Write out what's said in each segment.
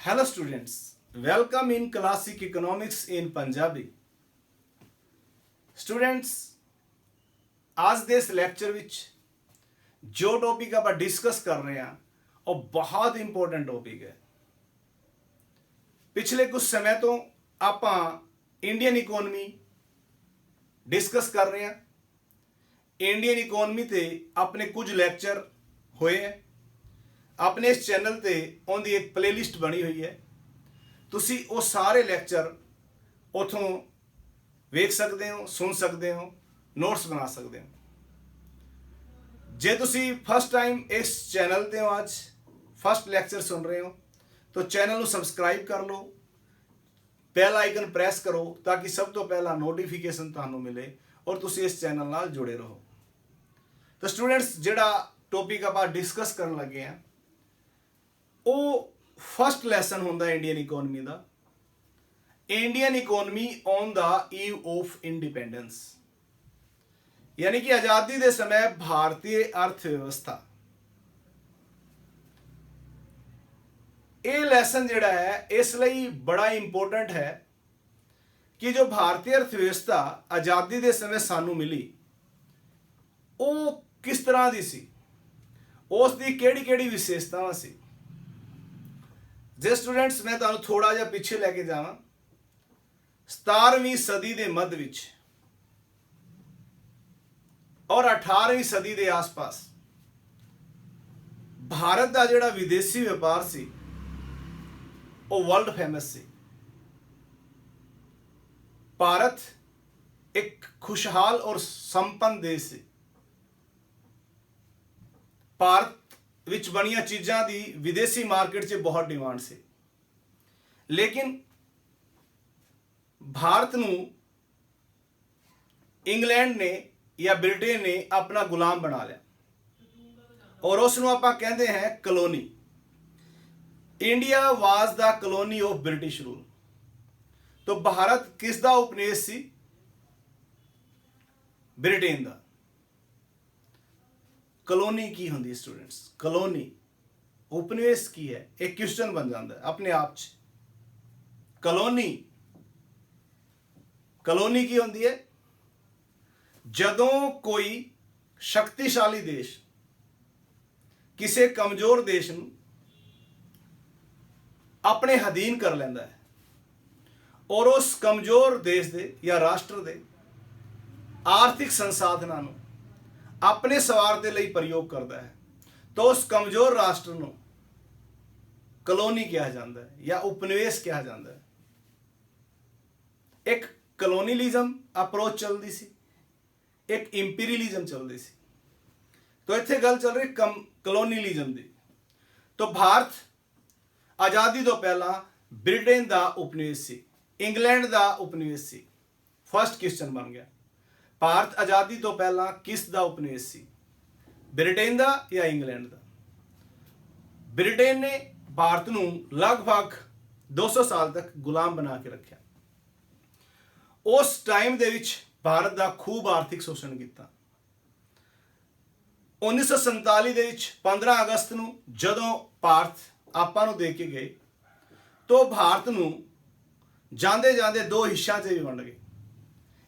Hello students, welcome in Classic Economics in Punjabi. Students, आज ਦੇ ਇਸ ਲੈਕਚਰ ਵਿੱਚ ਜੋ ਟੌਪਿਕ ਆਪਾਂ ਡਿਸਕਸ ਕਰ ਰਹੇ ਹਾਂ ਉਹ ਬਹੁਤ ਇੰਪੋਰਟੈਂਟ ਟੌਪਿਕ ਹੈ। ਪਿਛਲੇ ਕੁਝ ਸਮੇਂ ਤੋਂ ਆਪਾਂ ਇੰਡੀਅਨ ਇਕਨੋਮੀ ਡਿਸਕਸ ਕਰ ਰਹੇ ਹਾਂ। ਇੰਡੀਅਨ ਇਕਨੋਮੀ ਤੇ ਆਪਣੇ ਕੁਝ ਲੈਕਚਰ ਹੋਏ ਹੈ। ਆਪਣੇ ਇਸ ਚੈਨਲ ਤੇ ਉਹਦੀ ਇੱਕ ਪਲੇਲਿਸਟ ਬਣੀ ਹੋਈ ਹੈ, ਤੁਸੀਂ ਉਹ ਸਾਰੇ ਲੈਕਚਰ ਉਥੋਂ ਵੇਖ ਸਕਦੇ ਹੋ, ਸੁਣ ਸਕਦੇ ਹੋ, ਨੋਟਸ ਬਣਾ ਸਕਦੇ ਹੋ। ਜੇ ਤੁਸੀਂ ਫਸਟ ਟਾਈਮ ਇਸ ਚੈਨਲ ਤੇ ਹੋ, ਅੱਜ ਫਸਟ ਲੈਕਚਰ ਸੁਣ ਰਹੇ ਹੋ, ਤਾਂ ਚੈਨਲ ਨੂੰ ਸਬਸਕ੍ਰਾਈਬ ਕਰ ਲਓ, ਬੈਲ ਆਈਕਨ ਪ੍ਰੈਸ ਕਰੋ ਤਾਂ ਕਿ ਸਭ ਤੋਂ ਪਹਿਲਾਂ ਨੋਟੀਫਿਕੇਸ਼ਨ ਤੁਹਾਨੂੰ ਮਿਲੇ ਔਰ ਤੁਸੀਂ ਇਸ ਚੈਨਲ ਨਾਲ ਜੁੜੇ ਰਹੋ। ਤਾਂ ਸਟੂਡੈਂਟਸ, ਜਿਹੜਾ ਟੌਪਿਕ ਆਪਾਂ ਡਿਸਕਸ ਕਰਨ ਲੱਗੇ ਹਾਂ ਉਹ ਫਸਟ ਲੈਸਨ ਹੁੰਦਾ Indian economy the. Indian economy on the Eve of independence, यानी कि आजादी के समय भारतीय अर्थव्यवस्था। ये लैसन जिहड़ा है इसलिए बड़ा इंपोर्टेंट है कि जो भारतीय अर्थव्यवस्था आजादी के समय सानू मिली वो किस तरह की सी, उसकी किहड़ी विशेषतावां सी। जे स्टूडेंट्स मैं तुहानू थोड़ा जिहा पिछे लैके जावां, 17वीं सदी के मध्य विच और 18वीं सदी के आस-पास भारत का जिहड़ा विदेशी व्यापार सी वो वर्ल्ड फेमस सी। भारत एक खुशहाल और संपन्न देश सी। भारत विच बनिया चीज़ां दी विदेशी मार्केट च बहुत डिमांड सी, लेकिन भारत नूं इंग्लैंड ने या ब्रिटेन ने अपना गुलाम बना लिया और उसनूं आपां कहंदे हैं colony. India was the colony of British rule. तो भारत किस दा उपनिवेश सी? ब्रिटेन दा। कलोनी की होंदी स्टूडेंट्स? कलोनी उपनिवेश की है? एक क्वेश्चन बन जाता है अपने आप च। कलोनी की होंदी है जदों कोई शक्तिशाली देश किसी कमजोर देश नूं अपने अधीन कर लैंदा है और उस कमजोर देश दे या राष्ट्र दे आर्थिक संसाधनां नूं अपने स्वार्थ दे लई प्रयोग करता है, तो उस कमजोर राष्ट्र नूं कलोनी कहा जाता है या उपनिवेश कहा जाता है। एक कलोनीलिज्म अप्रोच चलती सी, एक इंपीरियलिज्म चलती सी। तो इत्थे गल चल रही कलोनीलिज्म की। तो भारत आज़ादी तो पहला ब्रिटेन का उपनिवेश सी, इंग्लैंड का उपनिवेश सी। फर्स्ट क्वेश्चन बन गया, भारत आज़ादी तो पहला किस दा उपनिवेश सी? ब्रिटेन का या इंग्लैंड का? ब्रिटेन ने भारत नूं लगभग 200 साल तक गुलाम बना के रखा। उस टाइम दे विच भारत का खूब आर्थिक शोषण किया। 1947 दे विच 15 अगस्त नूं जदों भारत आपां नूं दे के गए, तो भारत नूं जांदे जांदे दो हिस्सों च भी वंड गए।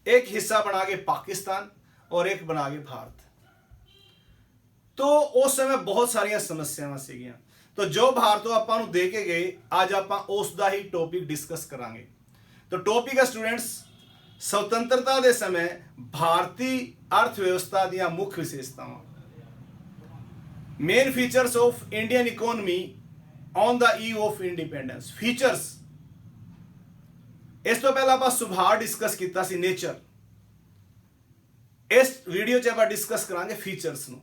एक हिस्सा बना के पाकिस्तान और एक बना के भारत। तो उस समय बहुत सारिया समस्यावां सीगियां। तो जो भारत आपां नूं दे के गए, अज आपां उस दा ही टॉपिक डिस्कस करांगे। तो टॉपिक है स्टूडेंट्स, स्वतंत्रता के समय भारतीय अर्थव्यवस्था दी मुख्य विशेषतावां। Main features of Indian economy on the eve of independence. Features, इस तो पहला आप सुभाव डिस्कस किया सी, नेचर। इस वीडियो च आप डिस्कस करांगे फीचर्स नूं।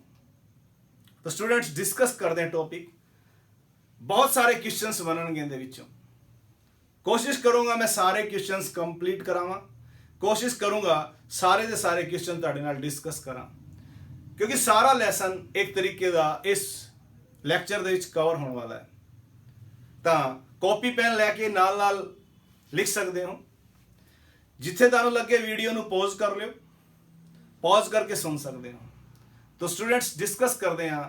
तो स्टूडेंट्स डिस्कस करते हैं टॉपिक। बहुत सारे क्वेश्चंस बननगे इहदे विचों। कोशिश करूंगा मैं सारे क्वेश्चंस कंप्लीट करावां। कोशिश करूंगा सारे के सारे क्वेश्चन तुहाडे नाल डिस्कस करा, क्योंकि सारा लैसन एक तरीके का इस लैक्चर दे विच कवर होने वाला है। तो कॉपी पेन लैके नाल नाल लिख सकते हो। जिथे तुहानू लगे वीडियो नू पॉज कर लियो, पॉज करके सुन सकते हो। तो स्टूडेंट्स डिस्कस करते हैं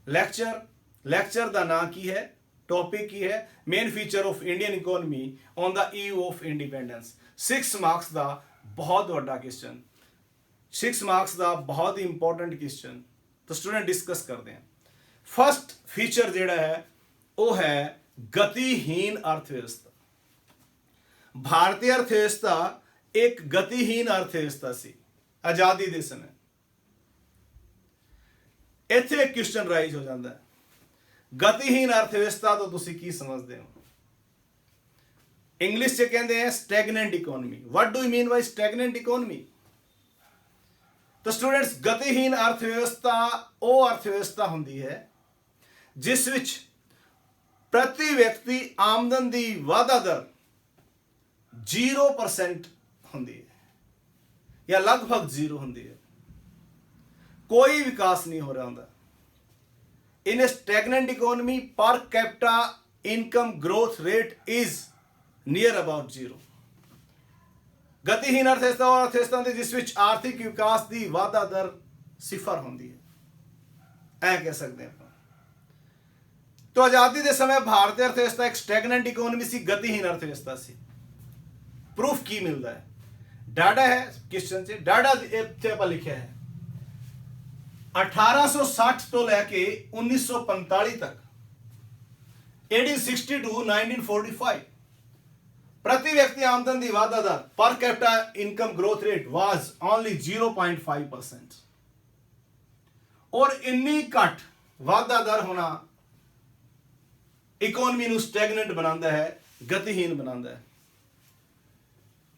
लैक्चर का नाम की है टॉपिक की है main feature of Indian economy on the eve of independence. 6 marks का बहुत बड़ा क्वेश्चन, 6 मार्क्स का बहुत ही इंपॉर्टेंट क्वेश्चन। तो स्टूडेंट डिस्कस करते हैं। फर्स्ट फीचर जिहड़ा है वो है गतिहीन अर्थव्यवस्था। भारतीय अर्थव्यवस्था एक गतिहीन अर्थव्यवस्था सी आजादी के समय। इत्थे एक क्वेश्चन राइज हो जाता है, गतिहीन अर्थव्यवस्था तो तुसी की समझते हो? इंग्लिश से कहते हैं stagnant economy. What do you mean by stagnant economy? तो स्टूडेंट्स, गतिहीन अर्थव्यवस्था वो अर्थव्यवस्था होंदी है जिस विच प्रति व्यक्ति आमदन की वाधा दर 0% होंदी है या लगभग 0 होंदी है। कोई विकास नहीं हो रहा होंदा। In a stagnant economy per capita income growth rate is near about 0। गतिहीन अर्थव्यवस्था और अर्थव्यवस्था होंदी जिस विच आर्थिक विकास की वाधा दर 0 होंदी है, ऐ कह सकते हैं। तो आजादी के समय भारतीय अर्थव्यवस्था एक स्टैगनेंट इकोनॉमी सी, गतिहीन अर्थव्यवस्था सी। प्रूफ की मिलता है? डाटा है क्वेश्चन से, डाटा इत्थे पर लिखा है 1860 तो लैके 1945 तक, 1860 टू 1945 प्रति व्यक्ति आमदन की वाधा दर per capita income growth rate was only 0.5%। और इन्नी घट वाधा दर होना इकोनॉमी नू स्टैगनेंट बनाता है, गतिहीन बनाता है।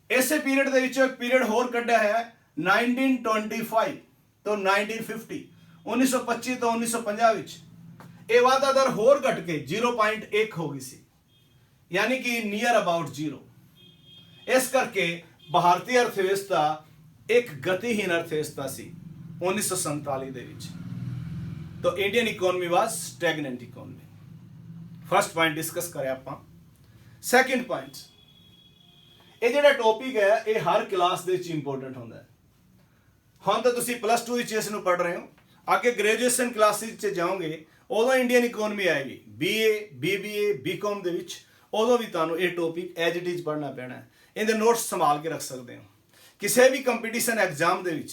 इस पीरियड के विच एक पीरियड होर कढ़िया है 1925 तो 1950, 1925 तो 1950 विच ये वाधा दर होर घट के 0.1 हो गई सी, यानी कि नियर अबाउट 0। इस करके भारतीय अर्थव्यवस्था एक गतिहीन अर्थव्यवस्था सी 1947 दे विच। तो Indian economy was stagnant economy. First point discuss करें आपां। सैकेंड पॉइंट, ये जिहड़ा टॉपिक है ये हर क्लास दे विच इंपोर्टेंट होंदा है। हम तो तुसी +2 विच इस नूं पढ़ रहे हो, आगे ग्रेजुएशन क्लासेस च जाओगे उदों इंडियन इकोनॉमी आएगी, BA BBA BCom दे विच, उदों भी तुहानूं ये टॉपिक एज इट इज पढ़ना पैना है। इहदे नोट्स संभाल के रख सकते हो। किसी भी कंपीटीशन एग्जाम दे विच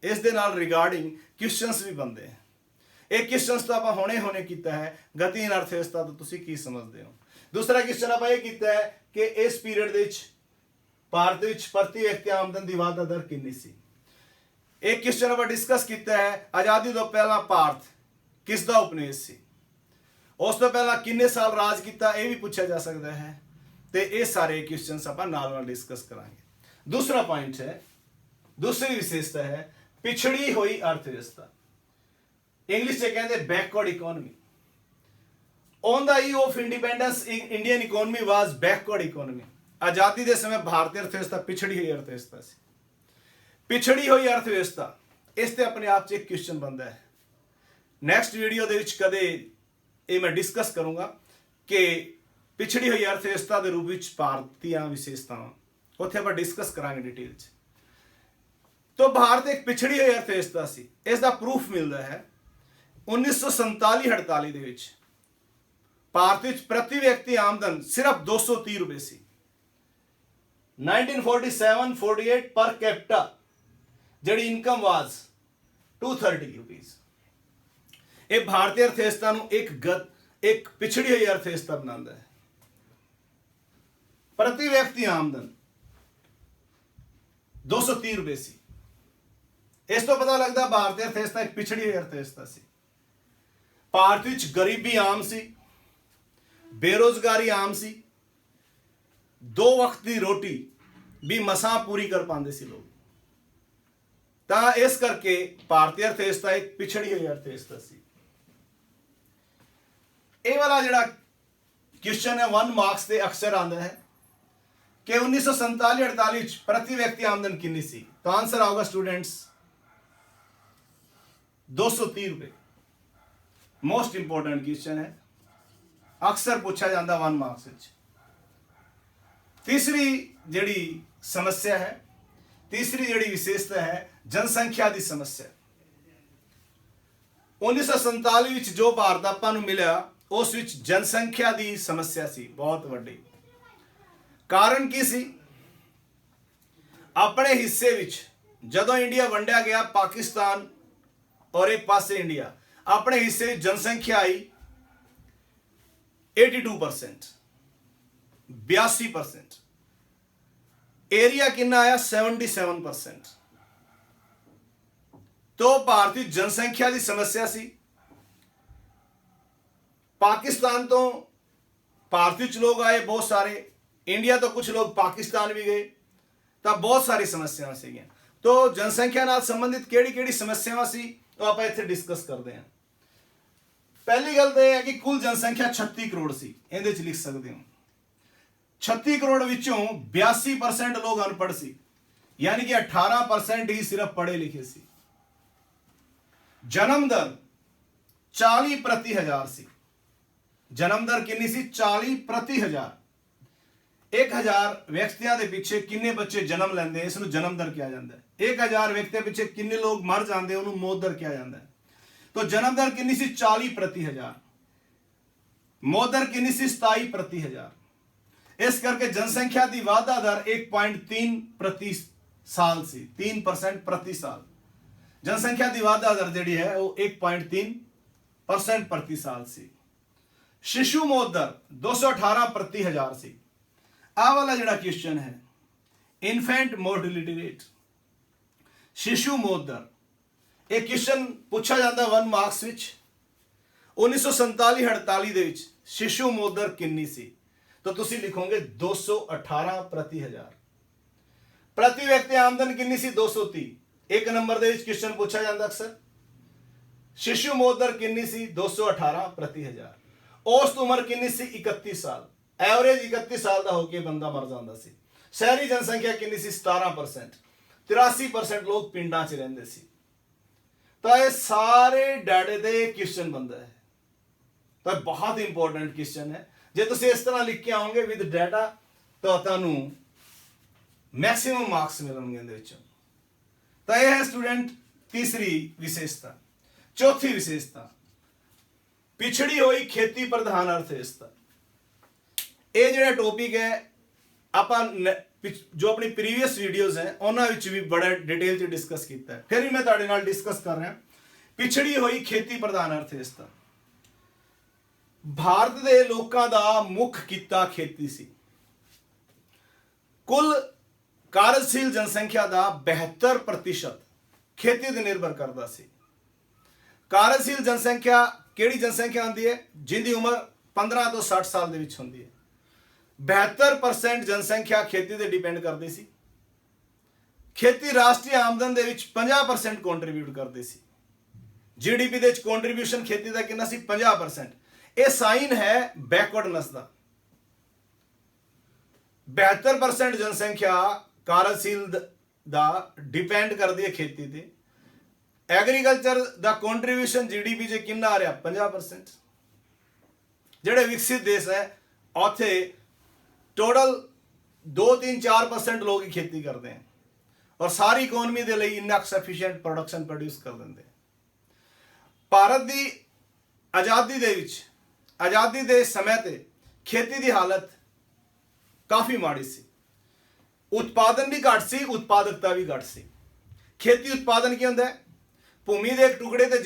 इस दे नाल रिगार्डिंग क्वेश्चंस भी बनते हैं। एक क्वेश्चंस तो आप होने कीता है गतिहीन अर्थव्यवस्था तो तुसी की समझते हो। दूसरा क्वेश्चन आप ये कीता है कि इस पीरियड दे विच भारत विच प्रति व्यक्ति आमदन की वाधा दर कितनी सी। एक क्वेश्चन आप डिस्कस किया है आजादी तो पहला भारत किसका उपनिवेश सी, उस तो पहला किन्ने साल राज किया, यह भी पूछा जा सकता है। तो ये सारे क्वेश्चन आप नाल डिस्कस करांगे। दूसरा पॉइंट है, दूसरी विशेषता है पिछड़ी हुई अर्थव्यवस्था। इंग्लिश से कहते हैं backward economy. On the eve of independence Indian economy was backward economy. आजादी के समय भारतीय अर्थव्यवस्था पिछड़ी हुई अर्थव्यवस्था सी। पिछड़ी हुई अर्थव्यवस्था इससे अपने आप से एक क्वेश्चन बनता है। नैक्सट वीडियो दे विच कदे ये मैं डिस्कस करूंगा कि पिछड़ी हुई अर्थव्यवस्था के रूप में भारतीय विशेषतावां उत्थे आपां डिस्कस करांगे डिटेल च। तो भारत एक पिछड़ी हुई अर्थव्यवस्था सी। इसका प्रूफ मिलता है 1947-48 दे विच भारत विच प्रति व्यक्ति आमदन सिर्फ 230 रुपए सी। 1947-48 पर कैपिटा जिहड़ी इनकम वाज 230 रुपीज। ये भारतीय अर्थव्यवस्था नूं एक पिछड़ी हुई अर्थव्यवस्था बनाता है। प्रति व्यक्ति आमदन 230 रुपए सी। इस तो पता लगता भारतीय अर्थव्यवस्था एक पिछड़ी हुई अर्थव्यवस्था सी। भारत विच गरीबी आम सी, बेरोजगारी आम सी, 2 वक्त की रोटी भी मसां पूरी कर पाते सी लोग। तां इस करके भारतीय अर्थव्यवस्था एक पिछड़ी हुई अर्थव्यवस्था सी। ये वाला जिहड़ा क्वेश्चन है 1 मार्क्स से अक्सर आता है कि 1947-48 प्रति व्यक्ति आमदन कितनी सी। तो आंसर आएगा स्टूडेंट्स 230 रुपए। मोस्ट इंपोर्टेंट क्वेश्चन है, अक्सर पूछा जाता 1 मार्क्स विच। तीसरी जिहड़ी समस्या है, तीसरी जिहड़ी विशेषता है जनसंख्या की समस्या। 1947 विच जो भारत आपां नूं मिलिया ਉਸ ਵਿੱਚ ਜਨਸੰਖਿਆ ਦੀ ਸਮੱਸਿਆ ਸੀ ਬਹੁਤ ਵੱਡੀ। ਕਾਰਨ ਕੀ ਸੀ? ਆਪਣੇ ਹਿੱਸੇ ਵਿੱਚ ਜਦੋਂ ਇੰਡੀਆ ਵੰਡਿਆ ਗਿਆ, ਪਾਕਿਸਤਾਨ ਔਰ ਇੱਕ ਪਾਸੇ ਇੰਡੀਆ, ਆਪਣੇ ਹਿੱਸੇ ਵਿੱਚ ਜਨਸੰਖਿਆ ਆਈ 82%, 82%। एरिया कितना आया 77%। तो भारतीय जनसंख्या की समस्या सी। पाकिस्तान तो भारतीय च लोग आए बहुत सारे, इंडिया तो कुछ लोग पाकिस्तान भी गए, तो बहुत सारी समस्याएं सी। तो जनसंख्या नाल संबंधित केड़ी समस्याएं सी, तो आप इत्थे डिस्कस करते हैं। पहली गल तो यह है कि कुल जनसंख्या 36 करोड़ सी, इहदे च लिख सकते हो 36 करोड़ विचों 82% लोग अनपढ़ सी, यानी कि 18% ही सिर्फ पढ़े लिखे सी। जन्म दर 40 प्रति हजार सी। जन्म दर कितनी सी? 40 प्रति हजार। 1000 व्यक्तियों के पीछे किन्ने बच्चे जन्म लेंदे, इसनूं जन्म दर कहा जाता है। 1000 व्यक्तियों पीछे किन्ने लोग मर जाते, उन्होंने मौत दर कहा जाता है। तो जन्म दर कितनी सी? 40 प्रति हजार। मौत दर कितनी सी? 27 प्रति हजार। इस करके जनसंख्या की वाधा दर 1.3 प्रति साल सी, 3% प्रति साल। जनसंख्या की वाधा दर जी है वो 1.3% प्रति साल सी। शिशु मौत दर 218 प्रति हजार सी। आ वाला जड़ा क्वेश्चन है, इन्फेंट मोर्टिलिटी रेट, शिशु मौत दर, एक क्वेश्चन पूछा जाता 1 मार्क्स विच। 1947-48 दे विच शिशु मौत दर कितनी सी? तो तुसी लिखोगे 218 प्रति हजार। प्रति व्यक्ति आमदन कितनी सी? 230। एक नंबर दे क्वेश्चन पूछा जाता अक्सर। शिशु मौत दर कितनी सी? 218 प्रति हजार। औसत उम्र कितनी सी? 31 साल। एवरेज 31 साल का होके बंदा मर जाता सी। शहरी जनसंख्या कितनी सी? 17%। 83% लोग पिंडा च रहिंदे सी। तो ये सारे डाटे दे क्वेश्चन बनता है। तो बहुत इंपॉर्टेंट क्वेश्चन है। जे तुम इस तरह लिख के आओगे विद डाटा, तो तुहानू मैक्सिमम मार्क्स मिलेंगे। तो यह है स्टूडेंट तीसरी विशेषता। चौथी विशेषता, पिछड़ी हुई खेती प्रधान अर्थव्यवस्था। ये जो टॉपिक है आप जो अपनी प्रीवियस वीडियोज हैं उन्होंने भी बड़ा डिटेल से डिस्कस किया है, फिर भी मैं तुहाडे नाल डिस्कस कर रहा। पिछड़ी हुई खेती प्रधान अर्थव्यवस्था। भारत के लोगों का मुख्य किता खेती सी। कुल कार्यशील जनसंख्या का 72% खेती पर निर्भर करता सी। कार्यशील जनसंख्या केड़ी जनसंख्या होती है? जिंदी उम्र 15 तो 60 साल के बीच होती है। 72% जनसंख्या खेती पर डिपेंड करती सी। खेती राष्ट्रीय आमदन के 50% कॉन्ट्रीब्यूट करती सी। GDP के कॉन्ट्रीब्यूशन खेती का कितना सी? 50%। यह साइन है बैकवर्डनेस का। 72% जनसंख्या कार्यशील दा डिपेंड करती है खेती ते। एग्रीकल्चर दा कॉन्ट्रीब्यूशन GDP से कितना आ रहा? 50%। जेडे विकसित देश है उत्थे टोटल 2-3-4% लोग ही खेती करते हैं और सारी इकोनॉमी के लिए इन्ना सफिशिएंट प्रोडक्शन प्रोड्यूस कर देंगे। भारत की आज़ादी के समय ते खेती की हालत काफ़ी माड़ी सी। उत्पादन भी घट सी, उत्पादकता भी घट सी। खेती उत्पादन की होंदा है? भूमि के एक टुकड़े ते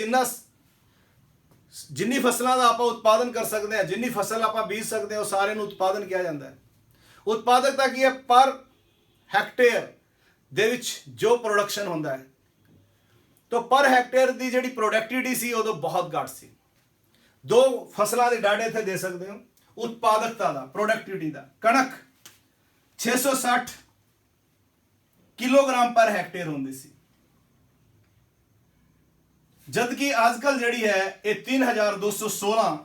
जिन्नी फसलों का आप उत्पादन कर सकते हैं, जिन्नी फसल आप बीज सकते हैं, वो सारे उत्पादन किया जाता है। उत्पादकता की है? पर हैक्टेयर दे विच जो प्रोडक्शन होंदा है, तो पर हैक्टेयर की जी प्रोडक्टिविटी सी उदों बहुत घट सी। 2 फसलों के डाटे इत्थे दे सकते हो। उत्पादकता का, प्रोडक्टिविटी का, कणक 660 किलोग्राम पर हैक्टेयर होंदी सी, जबकि आजकल जी है ये 3216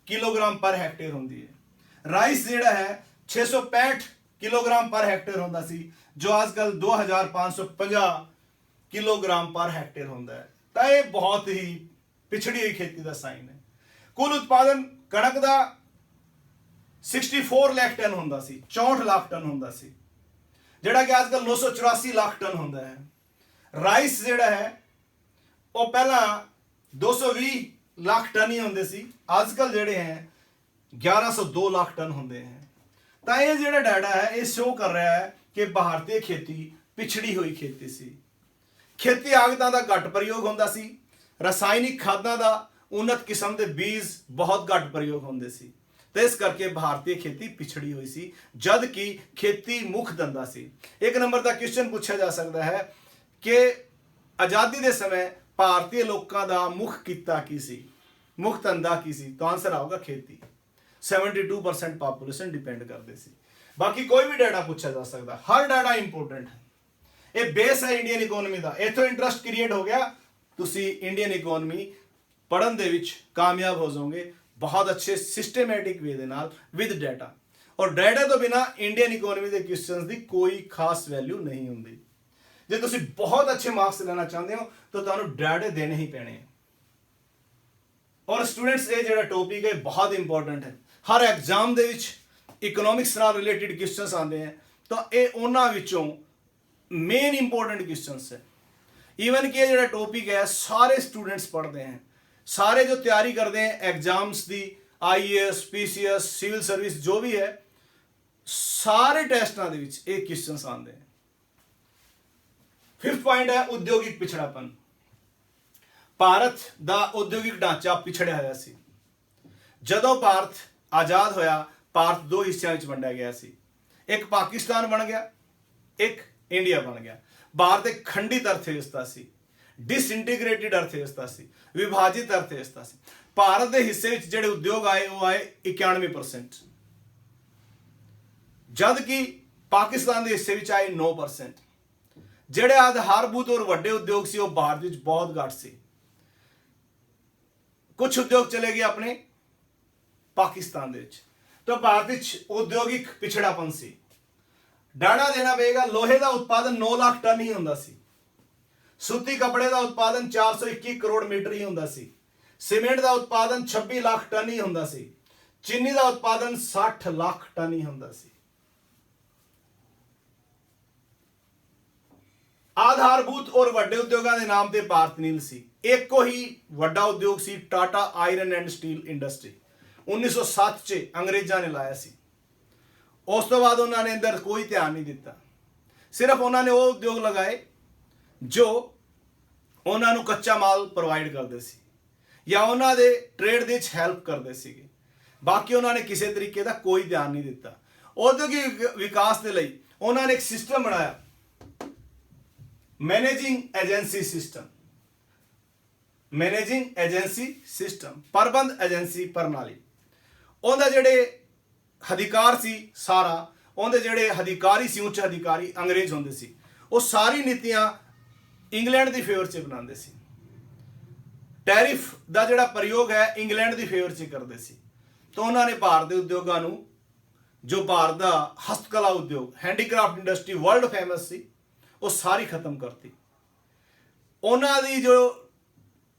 किलोग्राम पर हैक्टेयर होंदी है। राइस जिहड़ा है 665 किलोग्राम पर हैक्टेयर होंदा सी, जो आजकल 2550 किलोग्राम पर हैक्टेयर होंदा है। तो ये बहुत ही पिछड़ी हुई खेती का साइन है। कुल उत्पादन कणक का 64 लाख टन होंदा सी, 64 लाख टन होंदा सी, जिहड़ा कि आजकल 984 लाख टन होंदा है। राइस जिहड़ा है वो पहला 220 ਲੱਖ ਟਨ ਹੀ ਹੁੰਦੇ ਸੀ, ਅੱਜ ਕੱਲ ਜਿਹੜੇ ਹੈ 1102 ਲੱਖ ਟਨ ਹੁੰਦੇ हैं। ਤਾਂ ਇਹ ਜਿਹੜਾ ਡਾਟਾ ਹੈ ਇਹ ਸ਼ੋ ਕਰ ਰਿਹਾ ਹੈ ਕਿ ਭਾਰਤੀ ਖੇਤੀ ਪਿਛੜੀ ਹੋਈ ਖੇਤੀ ਸੀ। ਖੇਤੀ ਆਗਤਾਂ ਦਾ ਘੱਟ ਪ੍ਰਯੋਗ ਹੁੰਦਾ ਸੀ, ਰਸਾਇਣਿਕ ਖਾਦਾਂ ਦਾ उन्नत किस्म के बीज बहुत घट प्रयोग होंगे सी, तो इस करके भारतीय खेती पिछड़ी हुई सी, जद कि खेती मुख धंधा सी। एक नंबर का क्वेश्चन पूछा जा सकता है कि आज़ादी के समय भारतीय लोगों का मुख किता की सी, मुख धंधा की सी, तो आंसर आऊगा खेती। 72% पॉपुलेशन डिपेंड करते सी। बाकी कोई भी डाटा पूछा जा सकता, हर डाटा इंपोर्टेंट है। ये बेस है इंडियन इकोनॉमी का, इतों इंटरस्ट क्रिएट हो गया, तुसी इंडियन इकोनॉमी पढ़न दे विच कामयाब हो जाओगे बहुत अच्छे सिस्टमैटिक वे दे नाल विद डाटा। और डाटा तो बिना इंडियन इकोनॉमी के क्वेश्चंस की कोई खास वैल्यू नहीं होंगी। जे तुसी बहुत अच्छे मार्क्स लेना चाहते हो तो तुहानू डाटे देने ही पैने। और स्टूडेंट्स ये जिहड़ा टॉपिक है बहुत इंपॉर्टेंट है, हर एग्जाम दे विच इकोनॉमिक्स नाल रिलेटेड क्वेश्चंस आते हैं, तो ये उन्हां विचों मेन इंपॉर्टेंट क्वेश्चंस है। ईवन कि जिहड़ा टॉपिक है सारे स्टूडेंट्स पढ़ते हैं, सारे जो तैयारी करते हैं एग्जाम्स की, IAS PCS सिविल सर्विस जो भी है, सारे टेस्टां दे विच ये क्वेश्चंस आते हैं। 5th पॉइंट है उद्योगिक पिछड़ापन। भारत दा उद्योगिक ढांचा पिछड़िया होया सी। जदों भारत आज़ाद होया, भारत 2 हिस्सों में वंडिया गया सी, एक पाकिस्तान बन गया, एक इंडिया बन गया। भारत एक खंडित अर्थव्यवस्था सी, डिसइंटीग्रेटेड अर्थव्यवस्था सी, विभाजित अर्थव्यवस्था सी। भारत के हिस्से में जिहड़े उद्योग आए वो आए 91%, जद कि पाकिस्तान के हिस्से में आए 9%। जिहड़े आधारभूत और वड्डे उद्योग सी वो भारत में बहुत घट सी। कुछ उद्योग चले गए अपने पाकिस्तान दे विच, तो भारत में औद्योगिक पिछड़ापन सी। डाटा देना पेगा, लोहे का उत्पादन 9 लाख टन ही हुंदा सी, सूती कपड़े का उत्पादन 421 करोड़ मीटर ही हुंदा सी, सीमेंट का उत्पादन 26 लाख टन ही हुंदा सी, चीनी का उत्पादन 60 लाख टन ही हुंदा सी। आधारभूत और वड्डे उद्योगों के नाम ते भारत नील सी। एक को ही वड्डा उद्योग सी Tata iron and steel industry, 1907 च अंग्रेजा ने लाया सी। उस तो बाद उन्होंने अंदर कोई ध्यान नहीं दिता, सिर्फ उन्होंने वो उद्योग लगाए जो उन्होंने कच्चा माल प्रोवाइड करते सी या उन्होंने ट्रेड दे हैल्प करते सी। बाकी उन्होंने किसी तरीके का कोई ध्यान नहीं दिता। औद्योगिक विकास के लिए उन्होंने एक सिस्टम बनाया, managing agency system, managing agency system, प्रबंध एजेंसी प्रणाली। उनके जिहड़े अधिकार सी सारा, उनके जिहड़े अधिकारी सी उच्च अधिकारी अंग्रेज होंदे सी, वो सारी नीतियां इंग्लैंड की फेवर च बनाते सी। टैरिफ का जिहड़ा प्रयोग है इंग्लैंड की फेवर च करते सी। तो उन्होंने भारत के उद्योगों नूं, जो भारत का हस्तकला उद्योग हैंडीक्राफ्ट इंडस्ट्री वर्ल्ड फेमस सी, वो सारी खत्म करती। उन्होंने जो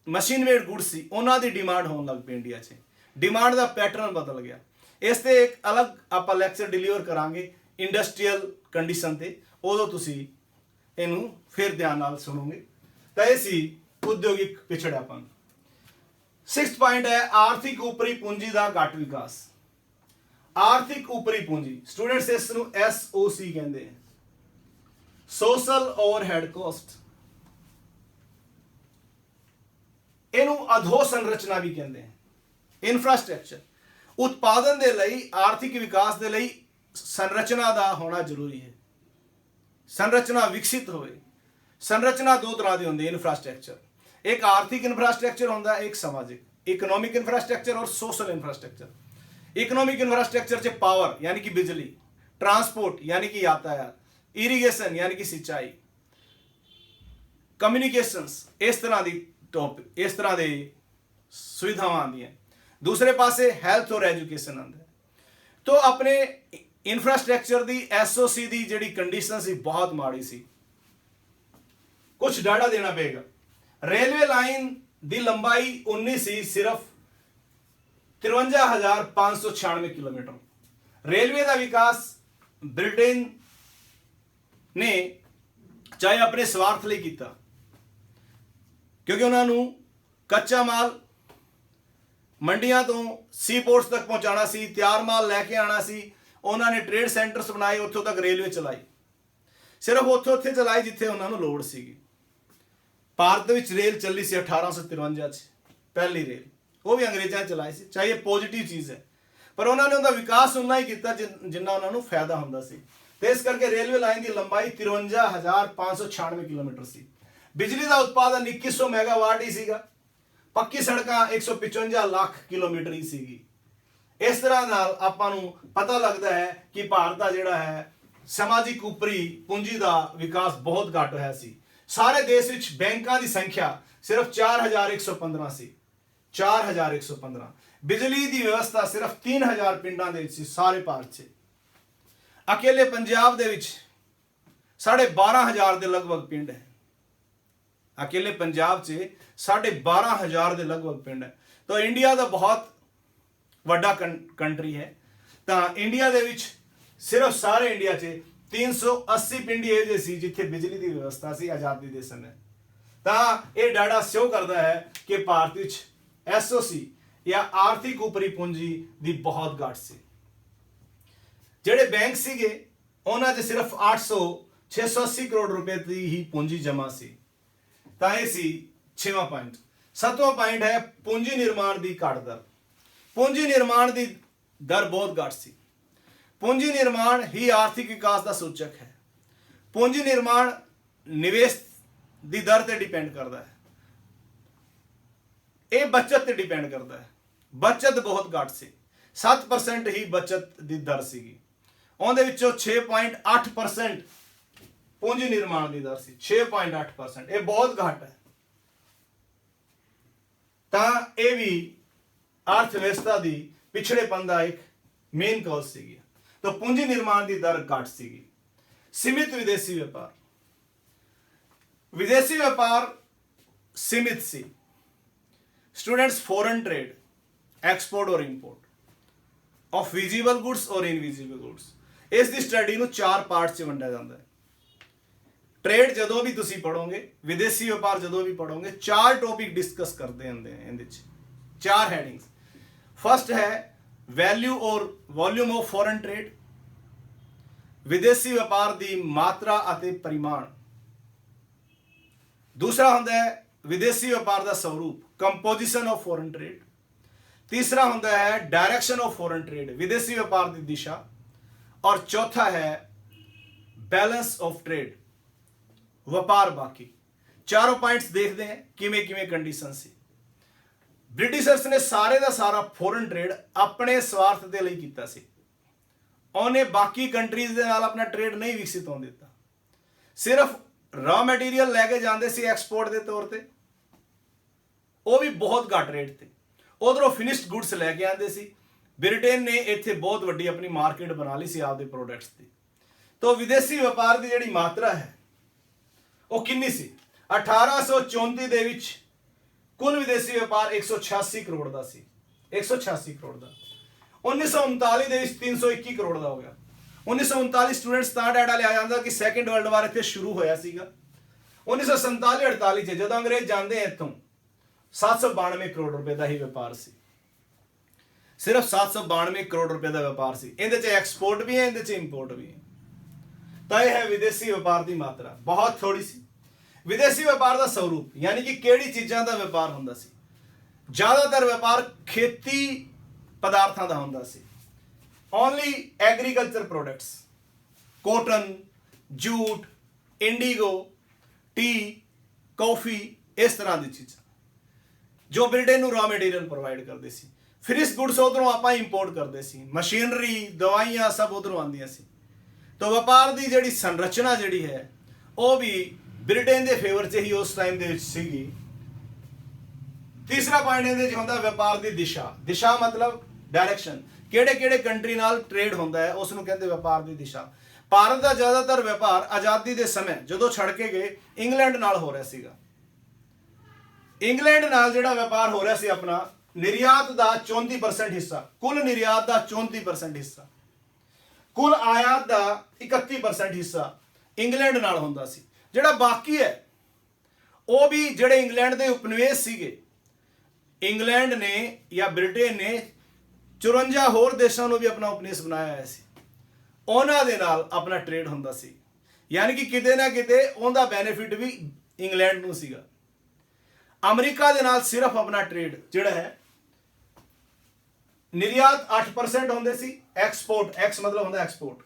मशीन मेड गुड्स सी उन्होंने डिमांड होने लग पई इंडिया च, डिमांड का पैटर्न बदल गया। इससे एक अलग आप लैक्चर डिलीवर करांगे इंडस्ट्रीयल कंडीशन से, उदों तुसी इनू फिर ध्यान नाल सुनोगे। तो यह सी उद्योगिक पिछड़ापन। 6th पॉइंट है आर्थिक उपरी पूंजी का घट विकास। आर्थिक उपरी पूंजी स्टूडेंट्स इसनू SOC कहते हैं, सोशल ओवरहेड कॉस्ट। इनू अधोसंरचना भी कहते हैं। इंफ्रास्ट्रक्चर उत्पादन के लिए, आर्थिक विकास के लिए संरचना का होना जरूरी है। संरचना विकसित होए। संरचना 2 तरह की होंगी इंफ्रास्ट्रक्चर, एक आर्थिक इंफ्रास्ट्रक्चर होंदा, एक सामाजिक, इकोनॉमिक इंफ्रास्ट्रक्चर और सोशल इंफ्रास्ट्रक्चर। इकोनॉमिक इंफ्रास्ट्रक्चर से पावर यानी कि बिजली, ट्रांसपोर्ट यानी कि यातायात, इरीगेशन यानी कि सिंचाई, कम्युनिकेशंस, इस तरह की टॉपिक, इस तरह की सुविधावां आती हैं। दूसरे पासे हेल्थ और एजुकेशन आंदा है। तो अपने इंफ्रास्ट्रक्चर की SOC की जिहड़ी कंडीशन सी बहुत माड़ी सी। कुछ डाटा देना पेगा। रेलवे लाइन की लंबाई 19 सी सिर्फ 53,596 किलोमीटर। रेलवे का विकास ब्रिटेन ने चाहे अपने स्वार्थ लिए किया, क्योंकि उन्होंने कच्चा माल ਮੰਡੀਆਂ ਤੋਂ ਸੀ ਪੋਰਟਸ ਤੱਕ ਪਹੁੰਚਾਉਣਾ ਸੀ, ਤਿਆਰ ਮਾਲ ਲੈ ਕੇ ਆਉਣਾ ਸੀ। ਉਹਨਾਂ ਨੇ ਟ੍ਰੇਡ ਸੈਂਟਰਸ ਬਣਾਏ, ਉੱਥੋਂ ਤੱਕ ਰੇਲਵੇ ਚਲਾਈ। ਸਿਰਫ ਉੱਥੇ ਚਲਾਈ ਜਿੱਥੇ ਉਹਨਾਂ ਨੂੰ ਲੋੜ ਸੀਗੀ। ਭਾਰਤ ਦੇ ਵਿੱਚ ਰੇਲ ਚੱਲੀ ਸੀ 1853 'ਚ, ਪਹਿਲੀ ਰੇਲ, ਉਹ ਵੀ ਅੰਗਰੇਜ਼ਾਂ ਚਲਾਈ ਸੀ। ਚਾਹੇ ਇਹ ਪੋਜ਼ਿਟਿਵ ਚੀਜ਼ ਹੈ, ਪਰ ਉਹਨਾਂ ਨੇ ਉਹਦਾ ਵਿਕਾਸ ਉਨਾ ਹੀ ਕੀਤਾ ਜਿੰਨਾ ਉਹਨਾਂ ਨੂੰ ਫਾਇਦਾ ਹੁੰਦਾ ਸੀ। ਤੇ ਇਸ ਕਰਕੇ ਰੇਲਵੇ ਲਾਈਨ ਦੀ ਲੰਬਾਈ 53,596 ਕਿਲੋਮੀਟਰ ਸੀ। ਬਿਜਲੀ ਦਾ ਉਤਪਾਦਨ 2100 ਮੈਗਾਵਾਟ ਹੀ ਸੀਗਾ। ਪੱਕੀ ਸੜਕਾਂ 155 ਲੱਖ ਕਿਲੋਮੀਟਰ ਹੀ ਸੀਗੀ। ਇਸ ਤਰ੍ਹਾਂ ਨਾਲ ਆਪਾਂ ਨੂੰ ਪਤਾ ਲੱਗਦਾ ਹੈ ਕਿ ਭਾਰਤ ਦਾ ਜਿਹੜਾ ਹੈ ਸਮਾਜਿਕ ਉਪਰੀ ਪੂੰਜੀ ਦਾ ਵਿਕਾਸ ਬਹੁਤ ਘੱਟ ਹੋਇਆ ਸੀ। ਸਾਰੇ ਦੇਸ਼ ਵਿੱਚ ਬੈਂਕਾਂ ਦੀ ਸੰਖਿਆ ਸਿਰਫ 4115 ਸੀ। 4115। ਬਿਜਲੀ ਦੀ ਵਿਵਸਥਾ ਸਿਰਫ 3000 ਪਿੰਡਾਂ ਦੇ ਵਿੱਚ ਸੀ ਸਾਰੇ ਭਾਰਤ 'ਚ। ਅਕੇਲੇ ਪੰਜਾਬ ਦੇ ਵਿੱਚ 12,500 ਦੇ ਲਗਭਗ ਪਿੰਡ ਹੈ। ਅਕੇਲੇ ਪੰਜਾਬ 'ਚ 12,500 ਦੇ ਲਗਭਗ ਪਿੰਡ ਹੈ। ਤਾਂ ਇੰਡੀਆ ਦਾ ਬਹੁਤ ਵੱਡਾ ਕੰਟਰੀ ਹੈ। ਤਾਂ ਇੰਡੀਆ ਦੇ ਵਿੱਚ ਸਿਰਫ ਸਾਰੇ ਇੰਡੀਆ 'ਚ 380 ਪਿੰਡ ਇਹੋ ਜਿਹੇ ਸੀ ਜਿੱਥੇ ਬਿਜਲੀ ਦੀ ਵਿਵਸਥਾ ਸੀ ਆਜ਼ਾਦੀ ਦੇ ਸਮੇਂ। ਤਾਂ ਇਹ ਡਾਟਾ ਸ਼ੋ ਕਰਦਾ ਹੈ ਕਿ ਭਾਰਤ ਵਿੱਚ ਐਸਓਸੀ ਜਾਂ ਆਰਥਿਕ ਉਪਰੀ ਪੂੰਜੀ ਦੀ ਬਹੁਤ ਘਾਟ ਸੀ। ਜਿਹੜੇ ਬੈਂਕ ਸੀਗੇ ਉਹਨਾਂ 'ਚ ਸਿਰਫ 680 ਕਰੋੜ ਰੁਪਏ ਦੀ ਹੀ ਪੂੰਜੀ ਜਮ੍ਹਾਂ ਸੀ। ਤਾਂ ਇਹ ਸੀ 6ਵਾਂ ਪੁਆਇੰਟ। 7ਵਾਂ ਪੁਆਇੰਟ ਹੈ ਪੂੰਜੀ ਨਿਰਮਾਣ ਦੀ ਘੱਟ ਦਰ। ਪੂੰਜੀ ਨਿਰਮਾਣ ਦੀ ਦਰ ਬਹੁਤ ਘੱਟ ਸੀ। ਪੂੰਜੀ ਨਿਰਮਾਣ ਹੀ ਆਰਥਿਕ ਵਿਕਾਸ ਦਾ ਸੂਚਕ ਹੈ। ਪੂੰਜੀ ਨਿਰਮਾਣ ਨਿਵੇਸ਼ ਦੀ ਦਰ ਤੇ ਡਿਪੈਂਡ ਕਰਦਾ ਹੈ। ਇਹ ਬੱਚਤ ਤੇ ਡਿਪੈਂਡ ਕਰਦਾ ਹੈ। ਬੱਚਤ ਬਹੁਤ ਘੱਟ ਸੀ। 7% ਹੀ ਬੱਚਤ ਦੀ ਦਰ ਸੀਗੀ। ਉਹਦੇ ਵਿੱਚੋਂ 6.8% ਪੂੰਜੀ ਨਿਰਮਾਣ ਦੀ ਦਰ ਸੀ। 6.8%, ਇਹ ਬਹੁਤ ਘੱਟ ਹੈ। ਤਾਂ ਇਹ ਵੀ ਅਰਥ ਵਿਵਸਥਾ ਦੀ ਪਿਛੜੇਪਨ ਦਾ ਇੱਕ ਮੇਨ ਕਾਜ਼ ਸੀਗੀ। ਤਾਂ ਪੂੰਜੀ ਨਿਰਮਾਣ ਦੀ ਦਰ ਘੱਟ ਸੀਗੀ। ਸੀਮਿਤ ਵਿਦੇਸ਼ੀ ਵਪਾਰ। ਵਿਦੇਸ਼ੀ ਵਪਾਰ ਸੀਮਿਤ ਸੀ। ਸਟੂਡੈਂਟਸ, ਫੋਰਨ ਟ੍ਰੇਡ, ਐਕਸਪੋਰਟ ਔਰ ਇੰਪੋਰਟ ਆਫ ਵਿਜ਼ੀਬਲ ਗੁਡਸ ਔਰ ਇਨਵਿਜ਼ੀਬਲ ਗੁਡਸ, ਇਸ ਦੀ ਸਟੱਡੀ ਨੂੰ 4 ਪਾਰਟਸ 'ਚ ਵੰਡਿਆ ਜਾਂਦਾ ਹੈ। ਟ੍ਰੇਡ ਜਦੋਂ ਵੀ ਤੁਸੀਂ ਪੜੋਗੇ, ਵਿਦੇਸ਼ੀ ਵਪਾਰ ਜਦੋਂ ਵੀ ਪੜੋਗੇ, 4 ਟੌਪਿਕ ਡਿਸਕਸ ਕਰਦੇ ਹੁੰਦੇ ਆ ਇਹਦੇ 'ਚ, 4 ਹੈਡਿੰਗਸ। ਫਸਟ ਹੈ ਵੈਲਿਊ ਔਰ ਵੋਲਿਊਮ ਆਫ ਫੋਰਨ ਟ੍ਰੇਡ, ਵਿਦੇਸ਼ੀ ਵਪਾਰ ਦੀ ਮਾਤਰਾ ਅਤੇ ਪਰਿਮਾਣ। ਦੂਸਰਾ ਹੁੰਦਾ ਹੈ ਵਿਦੇਸ਼ੀ ਵਪਾਰ ਦਾ ਸਰੂਪ, ਕੰਪੋਜੀਸ਼ਨ ਆਫ ਫੋਰਨ ਟ੍ਰੇਡ। ਤੀਸਰਾ ਹੁੰਦਾ ਹੈ ਡਾਇਰੈਕਸ਼ਨ ਆਫ ਫੋਰਨ ਟ੍ਰੇਡ, ਵਿਦੇਸ਼ੀ ਵਪਾਰ ਦੀ ਦਿਸ਼ਾ। ਔਰ ਚੌਥਾ ਹੈ ਬੈਲੈਂਸ ਆਫ ਟ੍ਰੇਡ, ਵਪਾਰ ਬਾਕੀ। ਚਾਰੋਂ ਪੁਆਇੰਟਸ ਦੇਖਦੇ हैं ਕਿਵੇਂ ਕਿਵੇਂ ਕੰਡੀਸ਼ਨ ਸੀ। ਬ੍ਰਿਟਿਸ਼ਰਸ ਨੇ ਸਾਰੇ ਦਾ ਸਾਰਾ ਫੋਰਨ ਟ੍ਰੇਡ ਆਪਣੇ ਸਵਾਰਥ ਦੇ ਲਈ ਕੀਤਾ ਸੀ। ਉਹਨੇ ਬਾਕੀ ਕੰਟਰੀਜ਼ ਦੇ ਨਾਲ ਆਪਣਾ ਟ੍ਰੇਡ ਨਹੀਂ ਵਿਕਸਿਤ ਹੋਣ ਦਿੱਤਾ। ਸਿਰਫ ਰਾ ਮਟੀਰੀਅਲ ਲੈ ਕੇ ਜਾਂਦੇ ਸੀ ਐਕਸਪੋਰਟ ਦੇ ਤੌਰ ਤੇ, ਉਹ ਵੀ ਬਹੁਤ ਘੱਟ ਰੇਟ ਤੇ। ਉਧਰੋਂ ਫਿਨਿਸ਼ਡ ਗੁੱਡਸ ਲੈ ਕੇ ਆਉਂਦੇ ਸੀ। ਬ੍ਰਿਟੇਨ ਨੇ ਇੱਥੇ ਬਹੁਤ ਵੱਡੀ ਆਪਣੀ ਮਾਰਕੀਟ ਬਣਾ ਲਈ ਸੀ ਆਪਦੇ ਪ੍ਰੋਡਕਟਸ ਦੀ। ਤਾਂ ਵਿਦੇਸ਼ੀ ਵਪਾਰ ਦੀ ਜਿਹੜੀ ਮਾਤਰਾ ਹੈ ਉਹ ਕਿੰਨੀ ਸੀ? 1834 ਦੇ ਵਿੱਚ ਕੁੱਲ ਵਿਦੇਸ਼ੀ ਵਪਾਰ 186 ਕਰੋੜ ਦਾ ਸੀ। 186 ਕਰੋੜ ਦਾ। 1939 ਦੇ ਵਿੱਚ 321 ਕਰੋੜ ਦਾ ਹੋ ਗਿਆ। 1939 ਸਟੂਡੈਂਟਸ ਤਾਂ ਡਾਟਾ ਲਿਆ ਜਾਂਦਾ ਕਿ ਸੈਕੰਡ ਵਰਲਡ ਵਾਰ ਇੱਥੇ ਸ਼ੁਰੂ ਹੋਇਆ ਸੀਗਾ। 1947-48 'ਚ ਜਦੋਂ ਅੰਗਰੇਜ਼ ਜਾਂਦੇ ਇੱਥੋਂ 792 ਕਰੋੜ ਰੁਪਏ ਦਾ ਹੀ ਵਪਾਰ ਸੀ। ਸਿਰਫ 792 ਕਰੋੜ ਰੁਪਏ ਦਾ ਵਪਾਰ ਸੀ। ਇਹਦੇ 'ਚ ਐਕਸਪੋਰਟ ਵੀ ਹੈ, ਇਹਦੇ 'ਚ ਇੰਪੋਰਟ ਵੀ ਹੈ। ਤਾਂ ਇਹ ਹੈ ਵਿਦੇਸ਼ੀ ਵਪਾਰ ਦੀ ਮਾਤਰਾ, ਬਹੁਤ ਥੋੜੀ ਸੀ। ਵਿਦੇਸ਼ੀ ਵਪਾਰ ਦਾ ਸਰੂਪ, ਯਾਨੀ ਕਿ ਕਿਹੜੀ ਚੀਜ਼ਾਂ ਦਾ ਵਪਾਰ ਹੁੰਦਾ ਸੀ। ਜ਼ਿਆਦਾਤਰ ਵਪਾਰ ਖੇਤੀ ਪਦਾਰਥਾਂ ਦਾ ਹੁੰਦਾ ਸੀ। Only agriculture products, cotton, jute, indigo, tea, coffee, ਇਸ ਤਰ੍ਹਾਂ ਦੀ ਚੀਜ਼ਾਂ ਜੋ ਬ੍ਰਿਟੇਨ ਨੂੰ ਰਾ ਮਟੀਰੀਅਲ ਪ੍ਰੋਵਾਈਡ ਕਰਦੇ ਸੀ। ਫਿਨਿਸ਼ ਗੁੱਡਸ ਉਧਰੋਂ ਆਪਾਂ ਇੰਪੋਰਟ ਕਰਦੇ ਸੀ। ਮਸ਼ੀਨਰੀ, ਦਵਾਈਆਂ ਸਭ ਉਧਰੋਂ ਆਉਂਦੀਆਂ ਸੀ। ਤਾਂ ਵਪਾਰ ਦੀ ਜਿਹੜੀ ਸੰਰਚਨਾ ਜਿਹੜੀ ਹੈ ਉਹ ਵੀ ਬ੍ਰਿਟੇਨ ਦੇ ਫੇਵਰ 'ਚ ਹੀ ਉਸ ਟਾਈਮ ਦੇ ਵਿੱਚ ਸੀਗੀ। ਤੀਸਰਾ ਪੁਆਇੰਟ ਇਹਦੇ 'ਚ ਹੁੰਦਾ ਵਪਾਰ ਦੀ ਦਿਸ਼ਾ। ਦਿਸ਼ਾ ਮਤਲਬ ਡਾਇਰੈਕਸ਼ਨ, ਕਿਹੜੇ ਕਿਹੜੇ ਕੰਟਰੀ ਨਾਲ ਟ੍ਰੇਡ ਹੁੰਦਾ ਹੈ ਉਸ ਨੂੰ ਕਹਿੰਦੇ ਵਪਾਰ ਦੀ ਦਿਸ਼ਾ। ਭਾਰਤ ਦਾ ਜ਼ਿਆਦਾਤਰ ਵਪਾਰ ਆਜ਼ਾਦੀ ਦੇ ਸਮੇਂ ਜਦੋਂ ਛੱਡ ਕੇ ਗਏ ਇੰਗਲੈਂਡ ਨਾਲ ਹੋ ਰਿਹਾ ਸੀਗਾ। ਇੰਗਲੈਂਡ ਨਾਲ ਜਿਹੜਾ ਵਪਾਰ ਹੋ ਰਿਹਾ ਸੀ ਆਪਣਾ, ਨਿਰਯਾਤ ਦਾ 34% ਹਿੱਸਾ, ਕੁੱਲ ਨਿਰਯਾਤ ਦਾ 34% ਹਿੱਸਾ, ਕੁੱਲ ਆਯਾਤ ਦਾ 31% ਹਿੱਸਾ ਇੰਗਲੈਂਡ ਨਾਲ ਹੁੰਦਾ ਸੀ। ਜਿਹੜਾ ਬਾਕੀ ਹੈ ਉਹ ਵੀ ਜਿਹੜੇ ਇੰਗਲੈਂਡ ਦੇ ਉਪਨਿਵੇਸ਼ ਸੀਗੇ ਇੰਗਲੈਂਡ ਨੇ ਜਾਂ ਬ੍ਰਿਟੇਨ ਨੇ 54 ਹੋਰ ਦੇਸ਼ਾਂ ਨੂੰ ਵੀ ਆਪਣਾ ਉਪਨਿਵੇਸ਼ ਬਣਾਇਆ ਹੋਇਆ ਸੀ, ਉਹਨਾਂ ਦੇ ਨਾਲ ਆਪਣਾ ਟ੍ਰੇਡ ਹੁੰਦਾ ਸੀ। ਯਾਨੀ ਕਿ ਕਿਤੇ ਨਾ ਕਿਤੇ ਉਹਦਾ ਬੈਨੀਫਿਟ ਵੀ ਇੰਗਲੈਂਡ ਨੂੰ ਸੀਗਾ। ਅਮਰੀਕਾ ਦੇ ਨਾਲ ਸਿਰਫ ਆਪਣਾ ਟ੍ਰੇਡ ਜਿਹੜਾ ਹੈ, ਨਿਰਯਾਤ 8% ਹੁੰਦੇ ਸੀ, ਐਕਸਪੋਰਟ, ਐਕਸ ਮਤਲਬ ਹੁੰਦਾ ਐਕਸਪੋਰਟ,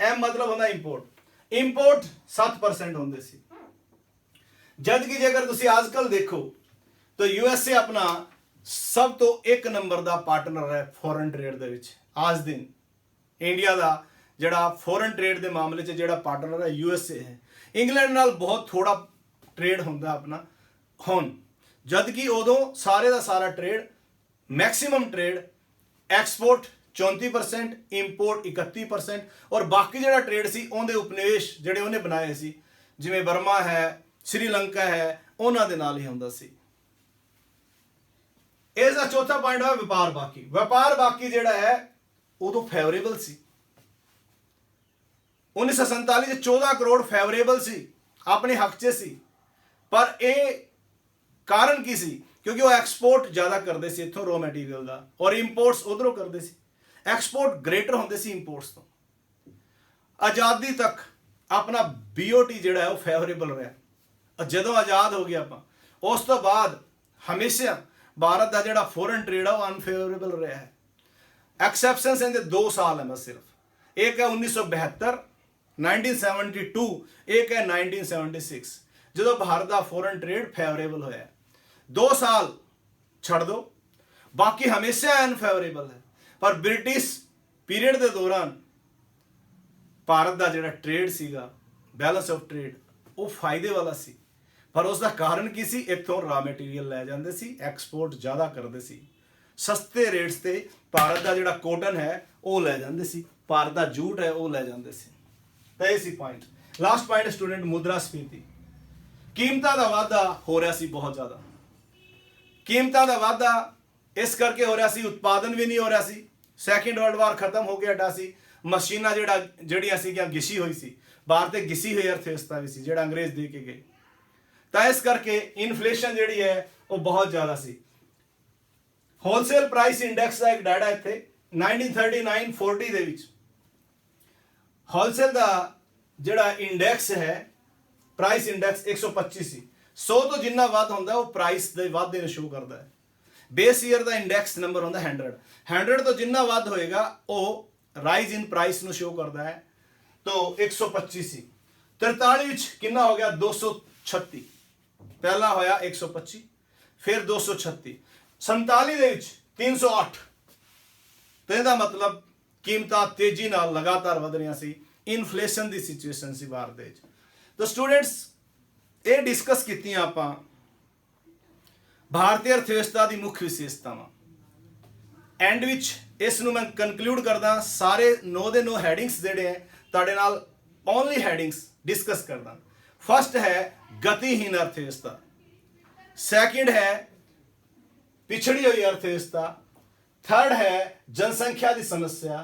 ਐਮ ਮਤਲਬ ਹੁੰਦਾ ਇੰਪੋਰਟ, ਇੰਪੋਰਟ 7% ਹੁੰਦੇ ਸੀ। ਜਦ ਕਿ ਜੇਕਰ ਤੁਸੀਂ ਅੱਜ ਕੱਲ ਦੇਖੋ ਤਾਂ USA ਆਪਣਾ ਸਭ ਤੋਂ ਇੱਕ ਨੰਬਰ ਦਾ ਪਾਰਟਨਰ ਹੈ ਫੋਰਨ ਟ੍ਰੇਡ ਦੇ ਵਿੱਚ। ਅੱਜ ਦਿਨ ਇੰਡੀਆ ਦਾ ਜਿਹੜਾ ਫੋਰਨ ਟ੍ਰੇਡ ਦੇ ਮਾਮਲੇ 'ਚ ਜਿਹੜਾ ਪਾਰਟਨਰ ਹੈ USA ਹੈ। ਇੰਗਲੈਂਡ ਨਾਲ ਬਹੁਤ ਥੋੜਾ ਟ੍ਰੇਡ ਹੁੰਦਾ ਆਪਣਾ ਹੁਣ, ਜਦ ਕਿ ਉਦੋਂ ਸਾਰੇ ਦਾ ਸਾਰਾ trade, maximum trade export 34%, import 31%, ਔਰ ਬਾਕੀ ਜਿਹੜਾ ਟ੍ਰੇਡ ਸੀ ਉਹਦੇ ਉਪਨਿਵੇਸ਼ ਜਿਹੜੇ ਉਹਨੇ ਬਣਾਏ ਸੀ, ਜਿਵੇਂ ਬਰਮਾ ਹੈ, ਸ਼੍ਰੀਲੰਕਾ ਹੈ, ਉਹਨਾਂ ਦੇ ਨਾਲ ਹੀ ਹੁੰਦਾ ਸੀ। ਇਸ ਦਾ ਚੌਥਾ ਪੁਆਇੰਟ ਹੈ ਵਪਾਰ ਬਾਕੀ। ਵਪਾਰ ਬਾਕੀ ਜਿਹੜਾ ਹੈ ਉਦੋਂ ਫੇਵਰੇਬਲ ਸੀ। 1947 ਚ 14 ਕਰੋੜ ਫੇਵਰੇਬਲ ਸੀ, ਆਪਣੇ ਹੱਕ 'ਚ ਸੀ। ਪਰ ਇਹ ਕਾਰਨ ਕੀ ਸੀ? ਕਿਉਂਕਿ ਉਹ ਐਕਸਪੋਰਟ ਜ਼ਿਆਦਾ ਕਰਦੇ ਸੀ ਇੱਥੋਂ ਰੋ ਮਟੀਰੀਅਲ ਦਾ, ਔਰ ਇੰਪੋਰਟਸ ਉਧਰੋਂ ਕਰਦੇ ਸੀ। ਐਕਸਪੋਰਟ ਗ੍ਰੇਟਰ ਹੁੰਦੇ ਸੀ ਇੰਪੋਰਟਸ ਤੋਂ। ਆਜ਼ਾਦੀ ਤੱਕ ਆਪਣਾ BOT ਜਿਹੜਾ ਹੈ ਉਹ ਫੇਵਰੇਬਲ ਰਿਹਾ। ਜਦੋਂ ਆਜ਼ਾਦ ਹੋ ਗਏ ਆਪਾਂ, ਉਸ ਤੋਂ ਬਾਅਦ ਹਮੇਸ਼ਾ ਭਾਰਤ ਦਾ ਜਿਹੜਾ ਫੋਰਨ ਟ੍ਰੇਡ ਆ ਉਹ ਅਨਫੇਵਰੇਬਲ ਰਿਹਾ ਹੈ। ਐਕਸੈਪਸ਼ਨਸ ਇਹਦੇ 2 ਸਾਲ ਹੈ ਬਸ ਸਿਰਫ। ਇੱਕ ਹੈ 1972 1972, ਇੱਕ ਹੈ 1976 ਜਦੋਂ ਭਾਰਤ ਦਾ ਫੋਰਨ ਟ੍ਰੇਡ ਫੇਵਰੇਬਲ ਹੋਇਆ। 2 ਸਾਲ ਛੱਡ ਦੋ, ਬਾਕੀ ਹਮੇਸ਼ਾ ਅਨਫੇਵਰੇਬਲ ਹੈ। ਪਰ ਬ੍ਰਿਟਿਸ਼ ਪੀਰੀਅਡ ਦੇ ਦੌਰਾਨ ਭਾਰਤ ਦਾ ਜਿਹੜਾ ਟ੍ਰੇਡ ਸੀਗਾ, ਬੈਲੈਂਸ ਆਫ ਟ੍ਰੇਡ, ਉਹ ਫਾਇਦੇ ਵਾਲਾ ਸੀ। ਪਰ ਉਸ ਦਾ ਕਾਰਨ ਕੀ ਸੀ? ਇੱਥੋਂ ਰਾ ਮਟੀਰੀਅਲ ਲੈ ਜਾਂਦੇ ਸੀ, ਐਕਸਪੋਰਟ ਜ਼ਿਆਦਾ ਕਰਦੇ ਸੀ, ਸਸਤੇ ਰੇਟਸ ਤੇ ਭਾਰਤ ਦਾ ਜਿਹੜਾ ਕੋਟਨ ਹੈ ਉਹ ਲੈ ਜਾਂਦੇ ਸੀ, ਭਾਰਤ ਦਾ ਜੂਟ ਹੈ ਉਹ ਲੈ ਜਾਂਦੇ ਸੀ। ਤਾਂ ਇਹ ਸੀ ਪੁਆਇੰਟ। ਲਾਸਟ ਪੁਆਇੰਟ ਸਟੂਡੈਂਟ, ਮੁਦਰਾ ਸਫੀਤੀ। ਕੀਮਤਾਂ ਦਾ ਵਾਧਾ ਹੋ ਰਿਹਾ ਸੀ ਬਹੁਤ ਜ਼ਿਆਦਾ। ਕੀਮਤਾਂ ਦਾ ਵਾਧਾ ਇਸ ਕਰਕੇ ਹੋ ਰਿਹਾ ਸੀ, ਉਤਪਾਦਨ ਵੀ ਨਹੀਂ ਹੋ ਰਿਹਾ ਸੀ। ਸੈਕਿੰਡ ਵਰਲਡ ਵਾਰ ਖਤਮ ਹੋ ਕੇ ਹਟਾ ਸੀ। ਮਸ਼ੀਨਾਂ ਜਿਹੜੀਆਂ ਸੀਗੀਆਂ ਘਿਸੀ ਹੋਈ ਸੀ, ਬਾਹਰ ਤੇ ਘਿਸੀ ਹੋਈ ਅਰਥਵਿਵਸਥਾ ਵੀ ਸੀ ਜਿਹੜਾ ਅੰਗਰੇਜ਼ ਦੇ ਕੇ ਗਏ। ਤਾਂ ਇਸ ਕਰਕੇ ਇਨਫਲੇਸ਼ਨ ਜਿਹੜੀ ਹੈ ਉਹ ਬਹੁਤ ਜ਼ਿਆਦਾ ਸੀ। ਹੋਲਸੇਲ ਪ੍ਰਾਈਸ ਇੰਡੈਕਸ ਦਾ ਇੱਕ ਡਾਟਾ ਇੱਥੇ 1939-40 ਦੇ ਵਿੱਚ ਹੋਲਸੇਲ ਦਾ ਜਿਹੜਾ ਇੰਡੈਕਸ ਹੈ, ਪ੍ਰਾਈਸ ਇੰਡੈਕਸ 125 ਸੀ। 100 ਤੋਂ ਜਿੰਨਾ ਵੱਧ ਹੁੰਦਾ ਉਹ ਪ੍ਰਾਈਸ ਦੇ ਵਾਧੇ ਨੂੰ ਸ਼ੋ ਕਰਦਾ ਹੈ। ਬੇਸ ਈਅਰ ਦਾ ਇੰਡੈਕਸ ਨੰਬਰ ਹੁੰਦਾ 100 ਤੋਂ ਜਿੰਨਾ ਵੱਧ ਹੋਏਗਾ ਉਹ ਰਾਈਜ਼ ਇਨ ਪ੍ਰਾਈਸ ਨੂੰ ਸ਼ੋ ਕਰਦਾ ਹੈ। तो 125 ਸੀ। 43 ਵਿੱਚ ਕਿੰਨਾ ਹੋ ਗਿਆ? 236। ਪਹਿਲਾ ਹੋਇਆ 125, ਫਿਰ 236। 47 ਦੇ ਵਿੱਚ 308। ਤੇ ਇਹਦਾ ਮਤਲਬ ਕੀਮਤਾਂ ਤੇਜ਼ੀ ਨਾਲ ਲਗਾਤਾਰ ਵਧ ਰਹੀਆਂ ਸੀ। ਇਨਫਲੇਸ਼ਨ ਦੀ ਸਿਚੁਏਸ਼ਨ ਸੀ ਭਾਰਤ ਦੇ ਵਿੱਚ। ਤਾਂ ਸਟੂਡੈਂਟਸ ਇਹ ਡਿਸਕਸ ਕੀਤੀਆਂ ਆਪਾਂ ਭਾਰਤੀ ਅਰਥਵਿਵਸਥਾ ਦੀ ਮੁੱਖ ਵਿਸ਼ੇਸ਼ਤਾਵਾਂ। ਐਂਡ ਵਿੱਚ ਇਸ ਨੂੰ ਮੈਂ ਕਨਕਲੂਡ ਕਰਦਾ। ਸਾਰੇ 9 ਦੇ 9 ਹੈਡਿੰਗਸ ਜਿਹੜੇ ਹੈ ਤੁਹਾਡੇ ਨਾਲ ਓਨਲੀ ਹੈਡਿੰਗਸ ਡਿਸਕਸ ਕਰਦਾ। ਫਸਟ ਹੈ ਗਤੀਹੀਨ ਅਰਥਵਿਵਸਥਾ, ਸੈਕਿੰਡ ਹੈ पिछड़ी हुई अर्थव्यवस्था, थर्ड है जनसंख्या की समस्या,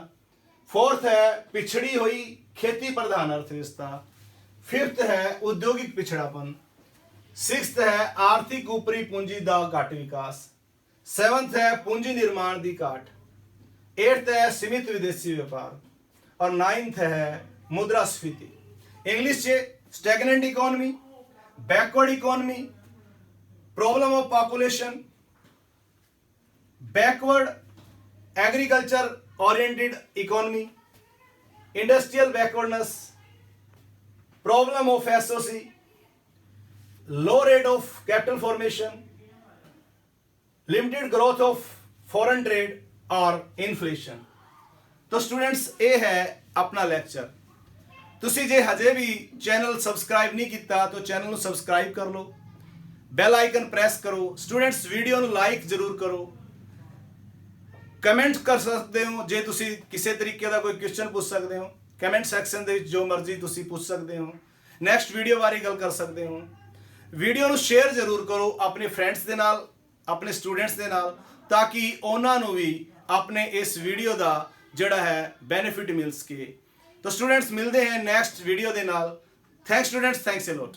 फोर्थ है पिछड़ी हुई खेती प्रधान अर्थव्यवस्था, फिफ्थ है औद्योगिक पिछड़ापन, सिक्स्थ है आर्थिक ऊपरी पूंजी का घट विकास, सेवंथ है पूंजी निर्माण की घाट, एट्थ है सीमित विदेशी व्यापार और नाइन्थ है मुद्रास्फीति। इंग्लिश से stagnant economy, backward economy, problem of population, backward agriculture oriented economy, industrial backwardness, problem of SOC, low rate of capital formation, limited growth of foreign trade और इन्फ्लेशन। तो स्टूडेंट्स ये है अपना लैक्चर। तुसी जे हजे भी चैनल सबसक्राइब नहीं किया तो चैनल को सबसक्राइब कर लो, बैल आइकन प्रेस करो। स्टूडेंट्स वीडियो को लाइक जरूर करो, कमेंट कर सकते हो। जे तुसी किसी तरीके का कोई क्वेश्चन पूछ सकते हो कमेंट सैक्शन दे जो मर्जी तुसी पूछ सकते हो। नैक्सट वीडियो बारे गल कर सकते हो। वीडियो को शेयर जरूर करो अपने फ्रेंड्स के नाल, अपने स्टूडेंट्स के नाल, ताकि उन्होंने भी अपने इस वीडियो का जोड़ा है बेनिफिट मिल सके। तो स्टूडेंट्स मिलते हैं नैक्सट वीडियो के नाल। Thanks students, thanks a lot.